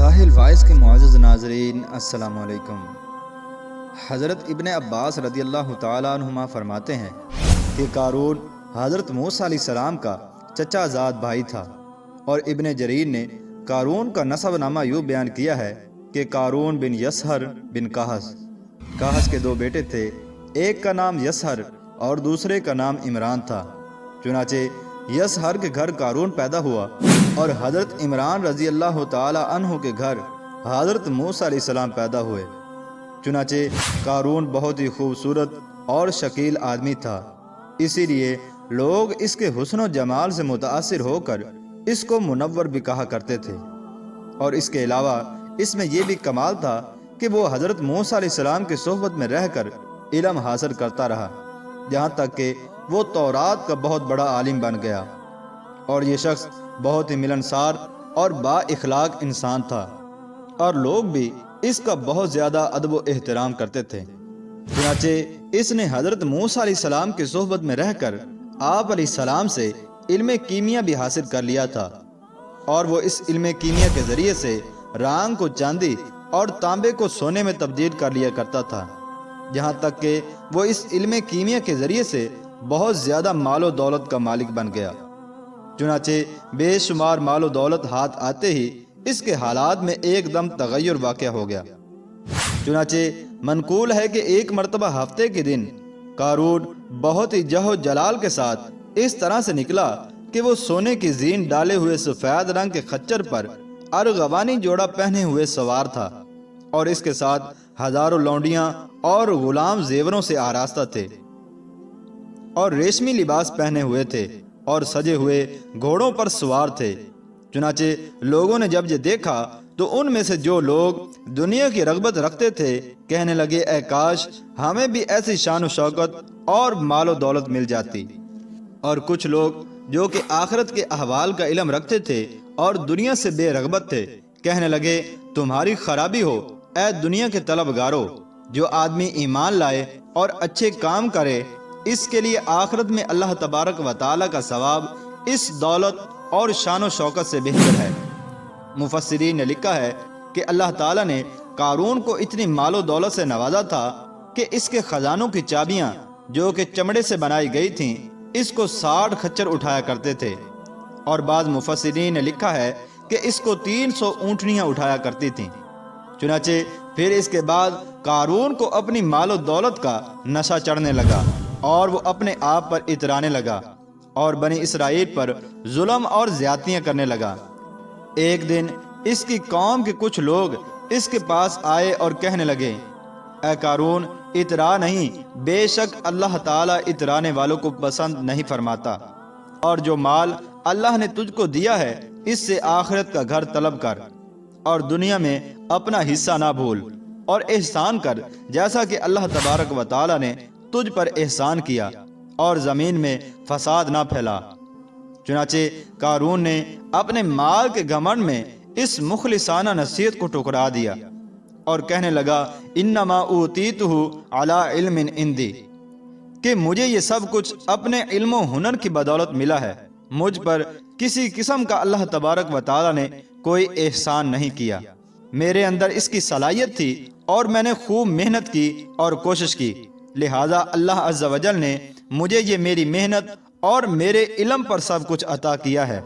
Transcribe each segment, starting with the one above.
ساحل voice کے معزز ناظرین السلام علیکم۔ حضرت ابن عباس رضی اللہ تعالیٰ عنہما فرماتے ہیں کہ قارون حضرت موسیٰ علیہ السلام کا چچا زاد بھائی تھا، اور ابن جریر نے قارون کا نسب نامہ یوں بیان کیا ہے کہ قارون بن یسہر بن کاہس کے دو بیٹے تھے، ایک کا نام یسہر اور دوسرے کا نام عمران تھا۔ چنانچہ یسہر کے گھر قارون پیدا ہوا اور حضرت عمران رضی اللہ تعالی عنہ کے گھر حضرت موسیٰ علیہ السلام پیدا ہوئے۔ چنانچہ قارون بہت ہی خوبصورت اور شکیل آدمی تھا، اسی لیے لوگ اس کے حسن و جمال سے متاثر ہو کر اس کو منور بھی کہا کرتے تھے، اور اس کے علاوہ اس میں یہ بھی کمال تھا کہ وہ حضرت موسیٰ علیہ السلام کی صحبت میں رہ کر علم حاصل کرتا رہا، یہاں تک کہ وہ تورات کا بہت بڑا عالم بن گیا، اور یہ شخص بہت ہی ملنسار اور با اخلاق انسان تھا، اور لوگ بھی اس کا بہت زیادہ ادب و احترام کرتے تھے۔ چنانچہ اس نے حضرت موسیٰ علیہ السلام کی صحبت میں رہ کر آپ علیہ السلام سے علم کیمیا بھی حاصل کر لیا تھا، اور وہ اس علم کیمیا کے ذریعے سے رانگ کو چاندی اور تانبے کو سونے میں تبدیل کر لیا کرتا تھا، یہاں تک کہ وہ اس علم کیمیا کے ذریعے سے بہت زیادہ مال و دولت کا مالک بن گیا۔ چنانچہ بے شمار مال و دولت ہاتھ آتے ہی اس کے حالات میں ایک دم تغیر واقع ہو گیا۔ چنانچہ منقول ہے کہ ایک مرتبہ ہفتے کے دن قارون بہت ہی جہ و جلال کے ساتھ اس طرح سے نکلا کہ وہ سونے کی زین ڈالے ہوئے سفید رنگ کے خچر پر ارغوانی جوڑا پہنے ہوئے سوار تھا، اور اس کے ساتھ ہزاروں لونڈیاں اور غلام زیوروں سے آراستہ تھے، اور ریشمی لباس پہنے ہوئے تھے، اور سجے ہوئے گھوڑوں پر سوار تھے۔ چنانچہ لوگوں نے جب یہ دیکھا تو ان میں سے جو لوگ دنیا کی رغبت رکھتے تھے کہنے لگے، اے کاش ہمیں بھی ایسی شان و شوکت اور مال و دولت مل جاتی، اور کچھ لوگ جو کہ آخرت کے احوال کا علم رکھتے تھے اور دنیا سے بے رغبت تھے کہنے لگے، تمہاری خرابی ہو اے دنیا کے طلبگارو، جو آدمی ایمان لائے اور اچھے کام کرے اس کے لیے آخرت میں اللہ تبارک و تعالی کا ثواب اس دولت اور شان و شوکت سے بہتر ہے۔ مفسرین نے لکھا ہے کہ اللہ تعالی نے قارون کو اتنی مال و دولت سے نوازا تھا کہ اس کے خزانوں کی چابیاں جو کہ چمڑے سے بنائی گئی تھیں اس کو 60 خچر اٹھایا کرتے تھے، اور بعض مفسرین نے لکھا ہے کہ اس کو 300 اونٹنیاں اٹھایا کرتی تھیں۔ چنانچہ پھر اس کے بعد قارون کو اپنی مال و دولت کا نشہ چڑھنے لگا، اور وہ اپنے آپ پر اترانے لگا اور بنی اسرائیل پر ظلم اور زیادتیاں کرنے لگا۔ ایک دن اس کی قوم کے کچھ لوگ اس کے پاس آئے اور کہنے لگے، اے قارون اترا نہیں، بے شک اللہ تعالیٰ اترانے والوں کو پسند نہیں فرماتا، اور جو مال اللہ نے تجھ کو دیا ہے اس سے آخرت کا گھر طلب کر، اور دنیا میں اپنا حصہ نہ بھول، اور احسان کر جیسا کہ اللہ تبارک و تعالیٰ نے تجھ پر احسان کیا، اور زمین میں فساد نہ پھیلا۔ چنانچہ قارون نے اپنے مال کے گھمنڈ میں اس مخلصانہ نصیحت کو ٹکرا دیا اور کہنے لگا، انما اوتیتہ علی علم عندی، کہ مجھے یہ سب کچھ اپنے علم و ہنر کی بدولت ملا ہے، مجھ پر کسی قسم کا اللہ تبارک و تعالی نے کوئی احسان نہیں کیا، میرے اندر اس کی صلاحیت تھی اور میں نے خوب محنت کی اور کوشش کی، لہذا اللہ عز و جل نے مجھے یہ میری محنت اور میرے علم پر سب کچھ عطا کیا ہے۔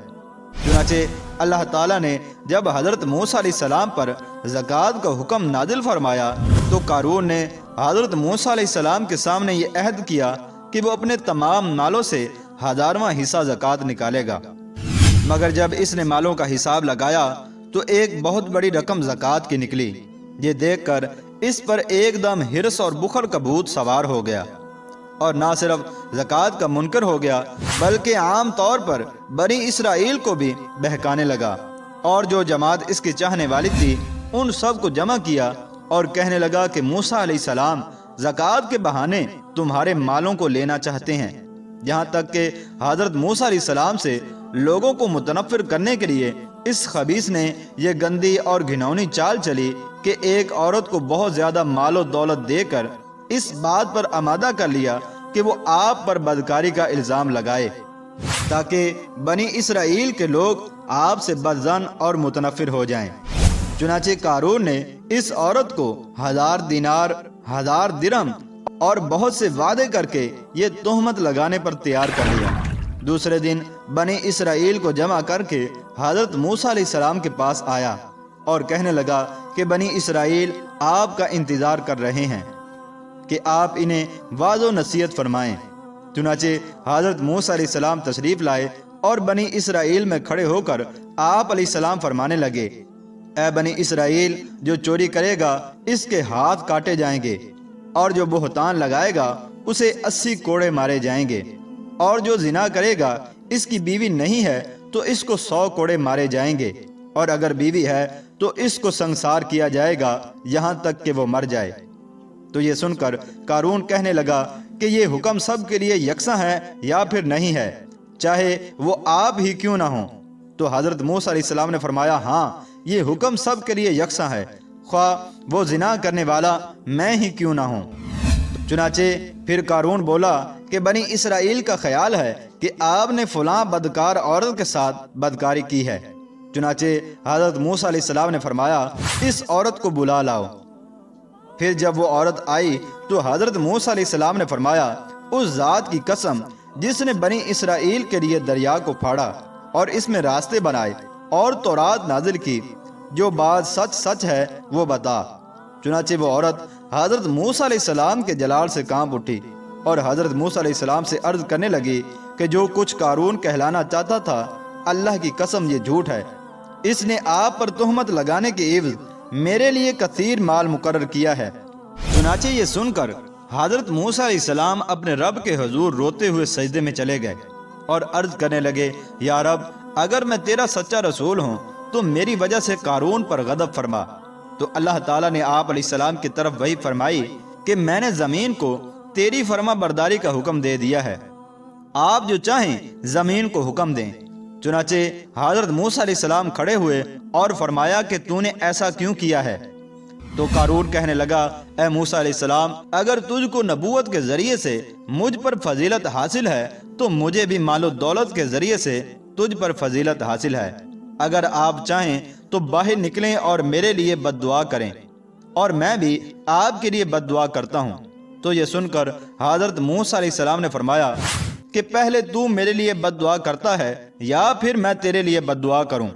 چنانچہ اللہ تعالیٰ نے جب حضرت موسیٰ علیہ السلام پر زکوٰۃ کا حکم نازل فرمایا تو قارون نے حضرت موسیٰ علیہ السلام کے سامنے یہ عہد کیا کہ وہ اپنے تمام مالوں سے 1000واں حصہ زکوٰۃ نکالے گا، مگر جب اس نے مالوں کا حساب لگایا تو ایک بہت بڑی رقم زکوٰۃ کی نکلی۔ یہ دیکھ کر اس پر ایک دم حرص اور بخل کا بھوت سوار ہو گیا، اور نہ صرف زکوٰۃ کا منکر ہو گیا بلکہ عام طور پر بنی اسرائیل کو بھی بہکانے لگا، اور جو جماعت اس کی چاہنے والی تھی ان سب کو جمع کیا اور کہنے لگا کہ موسیٰ علیہ السلام زکوٰۃ کے بہانے تمہارے مالوں کو لینا چاہتے ہیں، یہاں تک کہ حضرت موسیٰ علیہ السلام سے لوگوں کو متنفر کرنے کے لیے اس خبیث نے یہ گندی اور گھناؤنی چال چلی کہ ایک عورت کو بہت زیادہ مال و دولت دے کر اس بات پر آمادہ کر لیا کہ وہ آپ پر بدکاری کا الزام لگائے، تاکہ بنی اسرائیل کے لوگ آپ سے بدظن اور متنفر ہو جائیں۔ چنانچہ قارون نے اس عورت کو 1000 دینار، 1000 درہم اور بہت سے وعدے کر کے یہ تہمت لگانے پر تیار کر لیا۔ دوسرے دن بنی اسرائیل کو جمع کر کے حضرت موسیٰ علیہ السلام کے پاس آیا اور کہنے لگا کہ بنی اسرائیل آپ کا انتظار کر رہے ہیں کہ آپ انہیں وعظ و نصیحت فرمائیں۔ چنانچہ حضرت موسیٰ علیہ السلام تشریف لائے اور بنی اسرائیل میں کھڑے ہو کر آپ علیہ السلام فرمانے لگے، اے بنی اسرائیل، جو چوری کرے گا اس کے ہاتھ کاٹے جائیں گے، اور جو بہتان لگائے گا اسے 80 کوڑے مارے جائیں گے، اور جو زنا کرے گا اس کی بیوی نہیں ہے تو اس کو 100 کوڑے مارے جائیں گے، اور اگر بیوی ہے تو اس کو سنسار کیا جائے گا یہاں تک کہ وہ مر جائے۔ تو یہ سن کر قارون کہنے لگا کہ یہ حکم سب کے لیے یکساں ہے یا پھر نہیں ہے، چاہے وہ آپ ہی کیوں نہ ہوں۔ تو حضرت موسیٰ علیہ السلام نے فرمایا، ہاں یہ حکم سب کے لیے یکساں ہے، خواہ وہ زنا کرنے والا میں ہی کیوں نہ ہوں۔ چنانچہ پھر قارون بولا کہ بنی اسرائیل کا خیال ہے کہ آپ نے فلاں بدکار عورت کے ساتھ بدکاری کی ہے۔ چنانچہ حضرت موسیٰ علیہ السلام نے فرمایا، اس عورت کو بلا لاؤ۔ پھر جب وہ عورت آئی تو حضرت موسیٰ علیہ السلام نے فرمایا، اس ذات کی قسم جس نے بنی اسرائیل کے لیے دریا کو پھاڑا اور اس میں راستے بنائے اور تورات نازل کی، جو بات سچ سچ ہے وہ بتا۔ چنانچہ وہ عورت حضرت موسیٰ علیہ السلام کے جلال سے کانپ اٹھی اور حضرت موسیٰ علیہ السلام سے عرض کرنے لگی کہ جو کچھ قارون کہلانا چاہتا تھا، اللہ کی قسم یہ جھوٹ ہے۔ اس نے آپ پر تہمت لگانے کے عوض میرے لیے کثیر مال مقرر کیا ہے۔ چنانچہ یہ سن کر حضرت موسیٰ علیہ السلام اپنے رب کے حضور روتے ہوئے سجدے میں چلے گئے اور عرض کرنے لگے، یا رب، اگر میں تیرا سچا رسول ہوں تو میری وجہ سے قارون پر غضب فرما۔ تو اللہ تعالیٰ نے آپ علیہ السلام کی طرف وحی فرمائی کہ میں نے زمین کو تیری فرما برداری کا حکم دے دیا ہے، آپ جو چاہیں زمین کو حکم دیں۔ چنانچہ حضرت موسیٰ علیہ السلام کھڑے ہوئے اور فرمایا کہ تو نے ایسا کیوں کیا ہے؟ تو قارون کہنے لگا، اے موسیٰ علیہ السلام، اگر تجھ کو نبوت کے ذریعے سے مجھ پر فضیلت حاصل ہے تو مجھے بھی مال و دولت کے ذریعے سے تجھ پر فضیلت حاصل ہے۔ اگر آپ چاہیں تو باہر نکلیں اور میرے لیے بد دعا کریں، اور میں بھی آپ کے لیے بد دعا کرتا ہوں۔ تو یہ سن کر حضرت موسیٰ علیہ السلام نے فرمایا کہ پہلے تو میرے لیے بد دعا کرتا ہے یا پھر میں تیرے لیے بد دعا کروں؟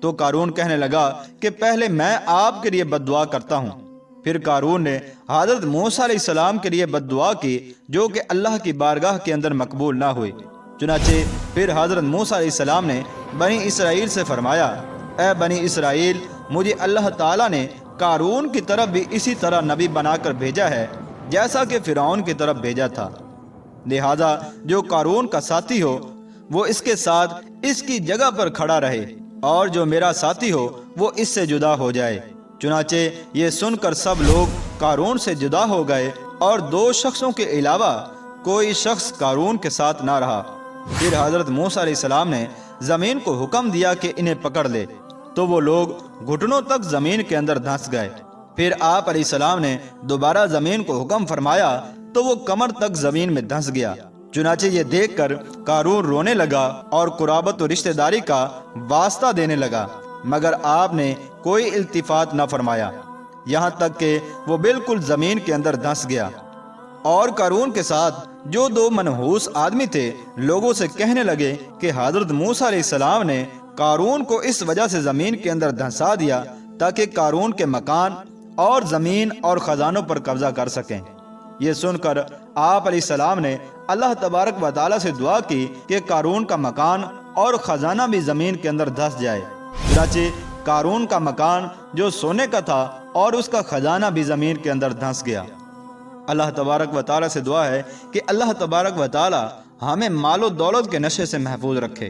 تو قارون کہنے لگا کہ پہلے میں آپ کے لیے بد دعا کرتا ہوں۔ پھر قارون نے حضرت موسیٰ علیہ السلام کے لیے بد دعا کی، جو کہ اللہ کی بارگاہ کے اندر مقبول نہ ہوئی۔ چنانچہ پھر حضرت موسیٰ علیہ السلام نے بنی اسرائیل سے فرمایا، اے بنی اسرائیل، مجھے اللہ تعالیٰ نے قارون کی طرف بھی اسی طرح نبی بنا کر بھیجا ہے جیسا کہ فرعون کی طرف بھیجا تھا، لہذا جو قارون کا ساتھی ہو وہ اس کے ساتھ اس کی جگہ پر کھڑا رہے، اور جو میرا ساتھی ہو وہ اس سے جدا ہو جائے۔ چنانچہ یہ سن کر سب لوگ قارون سے جدا ہو گئے، اور 2 شخصوں کے علاوہ کوئی شخص قارون کے ساتھ نہ رہا۔ پھر حضرت موسیٰ علیہ السلام نے زمین کو حکم دیا کہ انہیں پکڑ لے، تو وہ لوگ گھٹنوں تک زمین کے اندر دھنس گئے۔ پھر آپ علیہ السلام نے دوبارہ زمین کو حکم فرمایا تو وہ کمر تک زمین میں دھنس گیا۔ چنانچہ یہ دیکھ کر قارون رونے لگا اور قرابت و رشتہ داری کا واسطہ دینے لگا، مگر آپ نے کوئی التفات نہ فرمایا، یہاں تک کہ وہ بالکل زمین کے اندر دھنس گیا۔ اور قارون کے ساتھ جو 2 منحوس آدمی تھے لوگوں سے کہنے لگے کہ حضرت موسیٰ علیہ السلام نے قارون کو اس وجہ سے زمین کے اندر دھنسا دیا تاکہ قارون کے مکان اور زمین اور خزانوں پر قبضہ کر سکیں۔ یہ سن کر آپ علیہ السلام نے اللہ تبارک و تعالیٰ سے دعا کی کہ قارون کا مکان اور خزانہ بھی زمین کے اندر دھس جائے۔ چنانچہ قارون کا مکان جو سونے کا تھا اور اس کا خزانہ بھی زمین کے اندر دھنس گیا۔ اللہ تبارک و تعالیٰ سے دعا ہے کہ اللہ تبارک و تعالیٰ ہمیں مال و دولت کے نشے سے محفوظ رکھے۔